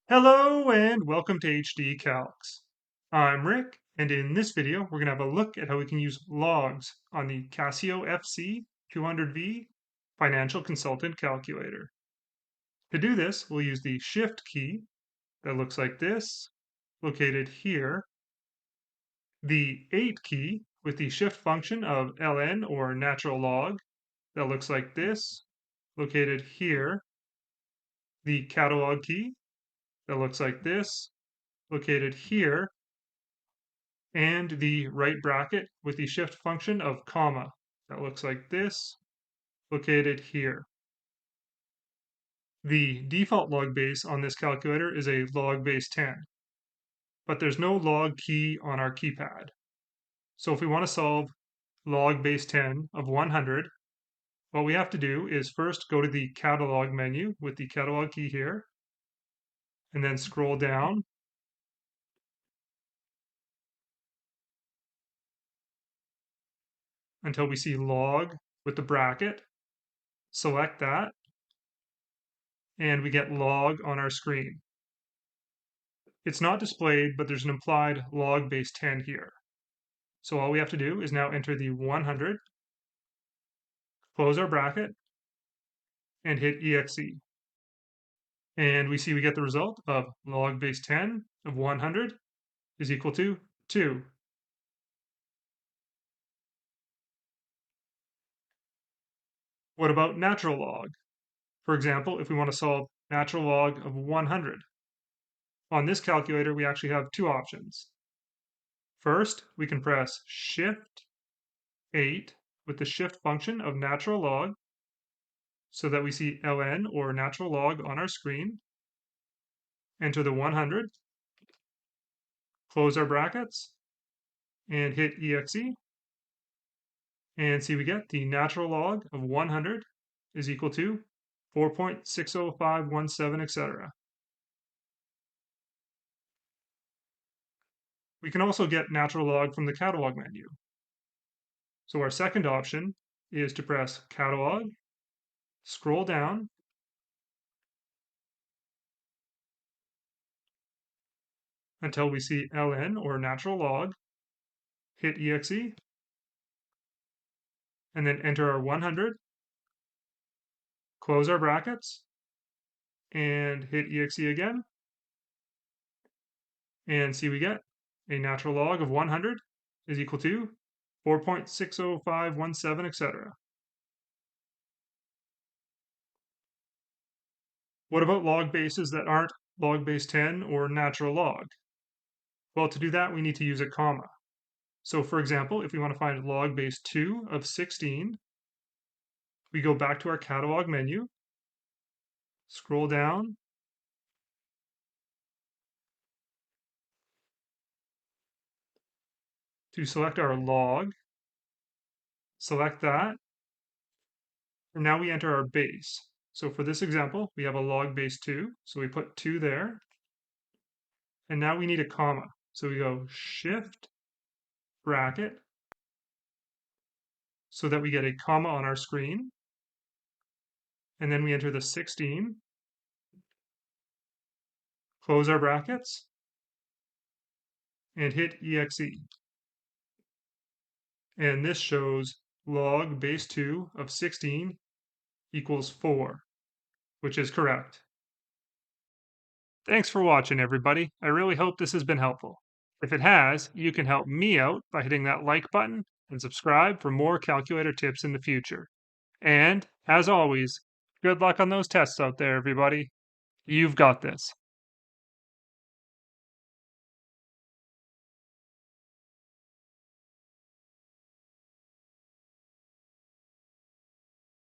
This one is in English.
Hello and welcome to HD Calcs. I'm Rick, and in this video, we're going to have a look at how we can use logs on the Casio FC-200V Financial Consultant Calculator. To do this, we'll use the Shift key that looks like this, located here, the 8 key with the shift function of ln or natural log that looks like this, located here, the Catalogue key that looks like this, located here, and the right bracket with the shift function of comma that looks like this, located here. The default log base on this calculator is a log base 10, but there's no log key on our keypad. So if we want to solve log base 10 of 100, what we have to do is first go to the Catalog menu with the Catalog key here, and then scroll down until we see log with the bracket. Select that, and we get log on our screen. It's not displayed, but there's an implied log base 10 here. So all we have to do is now enter the 100, close our bracket, and hit exe. And we see we get the result of log base 10 of 100 is equal to 2. What about natural log? For example, if we want to solve natural log of 100. On this calculator, we actually have two options. First, we can press Shift 8 with the shift function of natural log so that we see ln or natural log on our screen. Enter the 100, close our brackets, and hit exe. And see we get the natural log of 100 is equal to 4.60517, etc. We can also get natural log from the Catalog menu. So our second option is to press Catalog, scroll down, until we see ln or natural log, hit exe, and then enter our 100, close our brackets, and hit exe again, and see we get a natural log of 100 is equal to 4.60517, etc. What about log bases that aren't log base 10 or natural log? Well, to do that, we need to use a comma. So for example, if we want to find log base 2 of 16, we go back to our Catalog menu, scroll down, to select our log, select that, and now we enter our base. So for this example, we have a log base 2, so we put 2 there, and now we need a comma. So we go Shift, bracket, so that we get a comma on our screen, and then we enter the 16, close our brackets, and hit exe. And this shows log base 2 of 16 equals 4, which is correct. Thanks for watching, everybody. I really hope this has been helpful. If it has, you can help me out by hitting that like button and subscribe for more calculator tips in the future. And, as always, good luck on those tests out there, everybody. You've got this.